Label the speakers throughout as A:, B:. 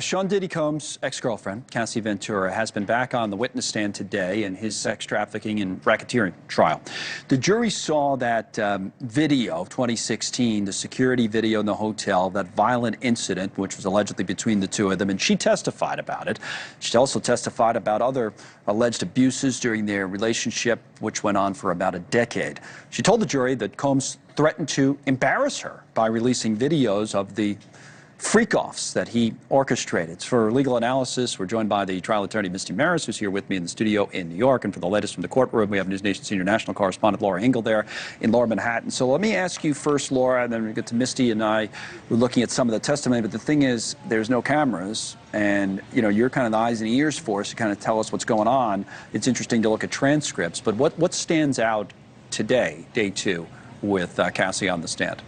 A: Sean Diddy Combs' ex-girlfriend, Cassie Ventura, has been back on the witness stand today in his sex trafficking and racketeering trial. The jury saw that video of 2016, the security video in the hotel, that violent incident, which was allegedly between the two of them, and she testified about it. She also testified about other alleged abuses during their relationship, which went on for about a decade. She told the jury that Combs threatened to embarrass her by releasing videos of the freak-offs that he orchestrated. For legal analysis, we're joined by the trial attorney, Misty Marris, who's here with me in the studio in New York. And for the latest from the courtroom, we have NewsNation senior national correspondent Laura Hingle there in Lower Manhattan. So let me ask you first, Laura, and then we get to Misty and I. We're looking at some of the testimony, but the thing is, there's no cameras, and you're kind of the eyes and ears for us to kind of tell us what's going on. It's interesting to look at transcripts, but what stands out today, day two, with Cassie on the stand?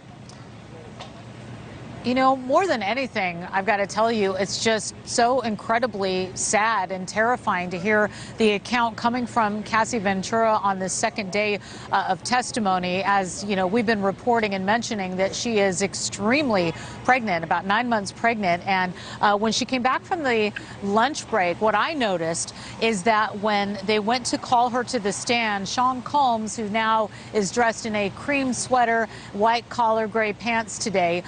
B: You know, more than anything, I've got to tell you, it's just so incredibly sad and terrifying to hear the account coming from Cassie Ventura on the second day of testimony. As you know, we've been reporting and mentioning that she is extremely pregnant, about 9 months pregnant. And when she came back from the lunch break, what I noticed is that when they went to call her to the stand, Sean Combs, who now is dressed in a cream sweater, white collar, gray pants today,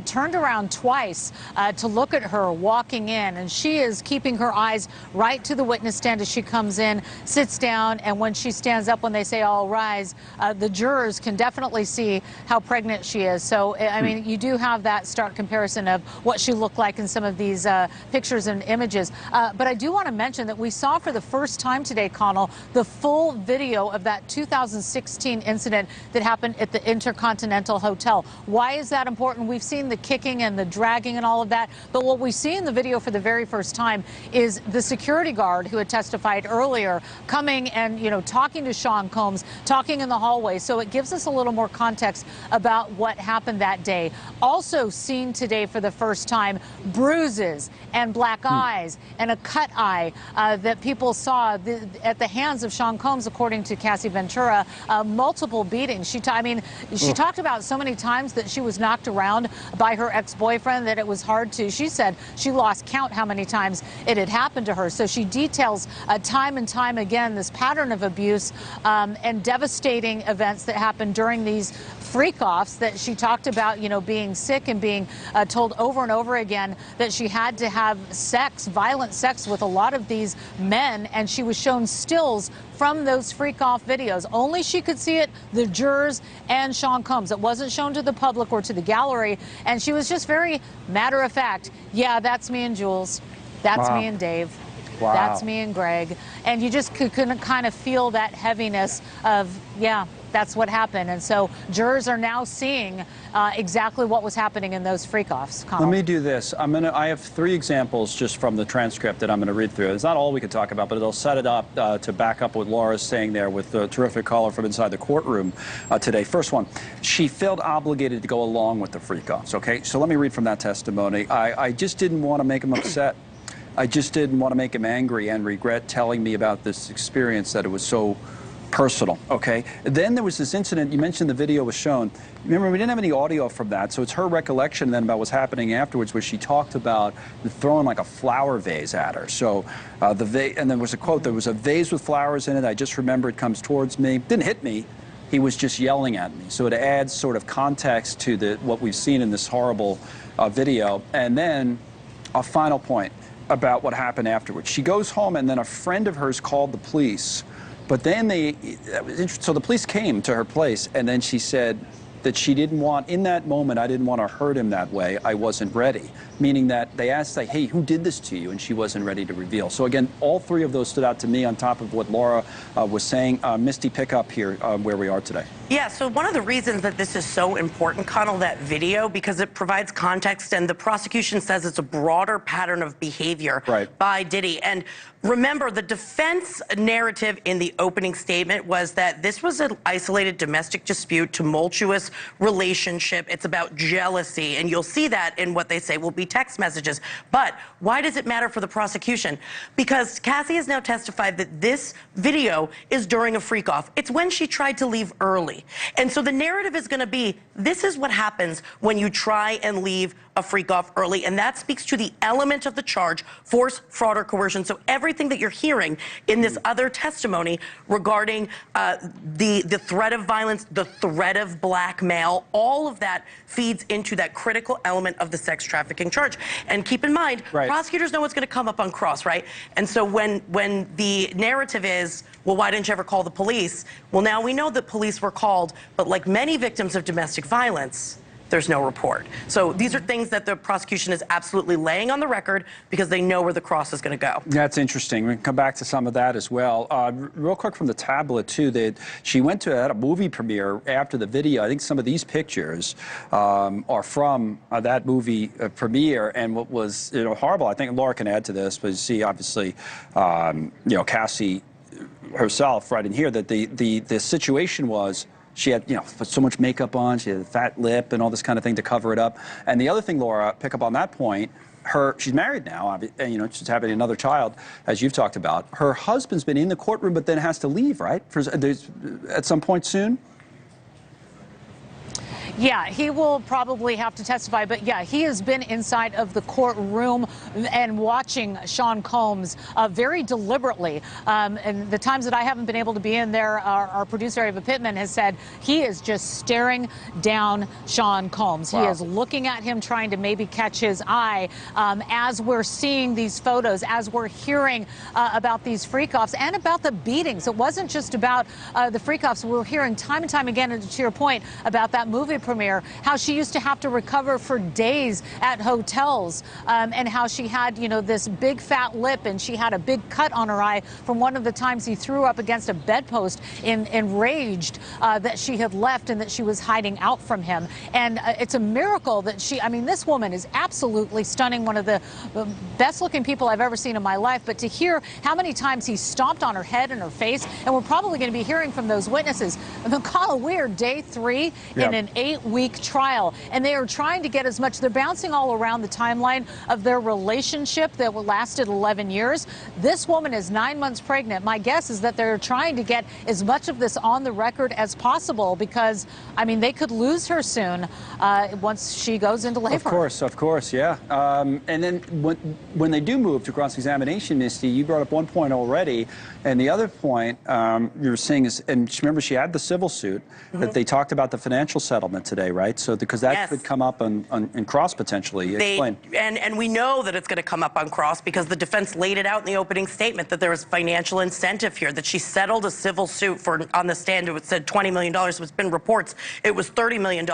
B: turned around twice to look at her walking in, and she is keeping her eyes right to the witness stand as she comes in, sits down, and when she stands up, when they say all rise, the jurors can definitely see how pregnant she is. So, I mean, you do have that stark comparison of what she looked like in some of these pictures and images. But I do want to mention that we saw for the first time today, Connell, the full video of that 2016 incident that happened at the Intercontinental Hotel. Why is that important? We've seen the kicking and the dragging and all of that, but what we see in the video for the very first time is the security guard who had testified earlier coming and, talking to Sean Combs, talking in the hallway. So it gives us a little more context about what happened that day. Also seen today for the first time, bruises and black eyes and a cut eye that people saw at the hands of Sean Combs, according to Cassie Ventura. Multiple beatings. She talked about so many times that she was knocked around by her ex-boyfriend that it was hard to, she said she lost count how many times it had happened to her. So she details time and time again this pattern of abuse and devastating events that happened during these freak-offs that she talked about, being sick and being told over and over again that she had to have sex, violent sex with a lot of these men, and she was shown stills from those freak-off videos. Only she could see it, the jurors and Sean Combs. It wasn't shown to the public or to the gallery, and she was just very matter-of-fact. Yeah, that's me and Jules. That's me and Dave.
A: Wow.
B: That's me and Greg. And you just could kind of feel that heaviness of, yeah, that's what happened. And so jurors are now seeing exactly what was happening in those freak-offs.
A: Let me do this. I have three examples just from the transcript that I'm going to read through. It's not all we could talk about, but it'll set it up to back up what Laura's saying there with the terrific caller from inside the courtroom today. First one, she felt obligated to go along with the freak-offs, okay? So let me read from that testimony. I just didn't want to make him upset. I just didn't want to make him angry and regret telling me about this experience, that it was so personal, okay? Then there was this incident, you mentioned the video was shown. Remember, we didn't have any audio from that, so it's her recollection then about what's happening afterwards, where she talked about throwing like a flower vase at her. So and there was a quote, there was a vase with flowers in it, I just remember it comes towards me. Didn't hit me, he was just yelling at me. So it adds sort of context to what we've seen in this horrible video. And then a final point about what happened afterwards. She goes home, and then a friend of hers called the police. But then so the police came to her place, and then she said that she didn't want, in that moment, I didn't want to hurt him that way. I wasn't ready. Meaning that they asked, like, hey, who did this to you? And she wasn't ready to reveal. So again, all three of those stood out to me on top of what Laura was saying. Misty, pick up here where we are today.
C: Yeah, so one of the reasons that this is so important, Connell, that video, because it provides context, and the prosecution says it's a broader pattern of behavior by Diddy. And remember, the defense narrative in the opening statement was that this was an isolated domestic dispute, tumultuous relationship. It's about jealousy, and you'll see that in what they say will be text messages. But why does it matter for the prosecution? Because Cassie has now testified that this video is during a freak-off. It's when she tried to leave early. And so the narrative is going to be, this is what happens when you try and leave a freak off early, and that speaks to the element of the charge, force, fraud, or coercion. So everything that you're hearing in this other testimony regarding the threat of violence, the threat of blackmail, all of that feeds into that critical element of the sex trafficking charge. And keep in mind, prosecutors know what's going to come up on cross, right? And so when the narrative is, well, why didn't you ever call the police? Well, now we know that police were called, but like many victims of domestic violence, there's no report. So these are things that the prosecution is absolutely laying on the record because they know where the cross is going to go.
A: That's interesting. We can come back to some of that as well. Real quick from the tablet, too, that she went to a movie premiere after the video. I think some of these pictures are from that movie premiere, and what was horrible, I think Laura can add to this, but you see, obviously, Cassie herself right in here, that the situation was, she had, so much makeup on, she had a fat lip and all this kind of thing to cover it up. And the other thing, Laura, pick up on that point, she's married now, and she's having another child, as you've talked about. Her husband's been in the courtroom, but then has to leave, right? At some point soon?
B: Yeah, he will probably have to testify, but yeah, he has been inside of the courtroom and watching Sean Combs very deliberately. And the times that I haven't been able to be in there, our producer, Ava Pittman, has said he is just staring down Sean Combs. Wow. He is looking at him, trying to maybe catch his eye as we're seeing these photos, as we're hearing about these freak-offs and about the beatings. It wasn't just about the freak-offs. We're hearing time and time again, and to your point about that movie premiere, how she used to have to recover for days at hotels, and how she had, this big fat lip, and she had a big cut on her eye from one of the times he threw up against a bedpost, enraged that she had left and that she was hiding out from him. And it's a miracle that this woman is absolutely stunning, one of the best looking people I've ever seen in my life. But to hear how many times he stomped on her head and her face, and we're probably going to be hearing from those witnesses. McCall, we're day 3 in an 8-week trial, and they are trying to get as much. They're bouncing all around the timeline of their relationship that lasted 11 years. This woman is 9 months pregnant. My guess is that they're trying to get as much of this on the record as possible because, they could lose her soon once she goes into labor.
A: Of course, yeah. And then when they do move to cross-examination, Misty, you brought up one point already, and the other point you were saying is, and remember, she had the civil suit, that they talked about the financial settlement today, right? So because that could come up on cross potentially. Explain.
C: And we know that it's going to come up on cross because the defense laid it out in the opening statement that there was financial incentive here, that she settled a civil suit for, on the stand, it said $20 million. It's been reports it was $30 million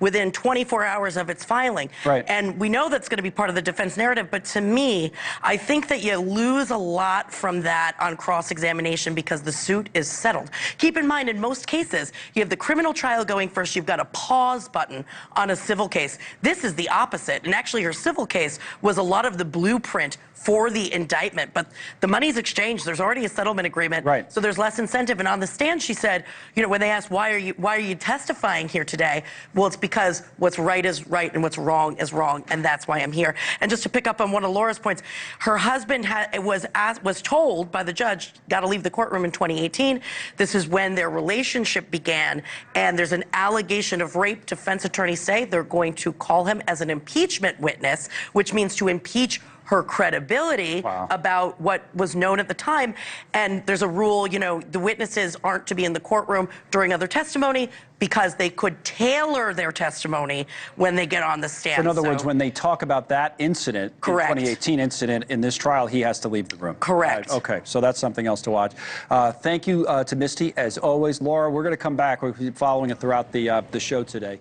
C: within 24 hours of its filing.
A: Right.
C: And we know that's going to be part of the defense narrative, but to me, I think that you lose a lot from that on cross-examination because the suit is settled. Keep in mind, in most cases, you have the criminal trial going first, you've got a pause button on a civil case. This is the opposite, and actually her civil case was a lot of the blueprint for the indictment, but the money's exchanged. There's already a settlement agreement,
A: right?
C: So there's less incentive. And on the stand, she said, when they asked why are you testifying here today? Well, it's because what's right is right and what's wrong is wrong, and that's why I'm here. And just to pick up on one of Laura's points, her husband was told by the judge, got to leave the courtroom in 2018. This is when their relationship began, and there's an allegation of rape. Defense attorneys say they're going to call him as an impeachment witness, which means to impeach her credibility about what was known at the time. And there's a rule, the witnesses aren't to be in the courtroom during other testimony because they could tailor their testimony when they get on the stand.
A: So in other words, when they talk about that incident, the 2018 incident in this trial, he has to leave the room.
C: Correct.
A: Right. Okay, so that's something else to watch. Thank you to Misty, as always. Laura, we're going to come back. We'll be following it throughout the show today.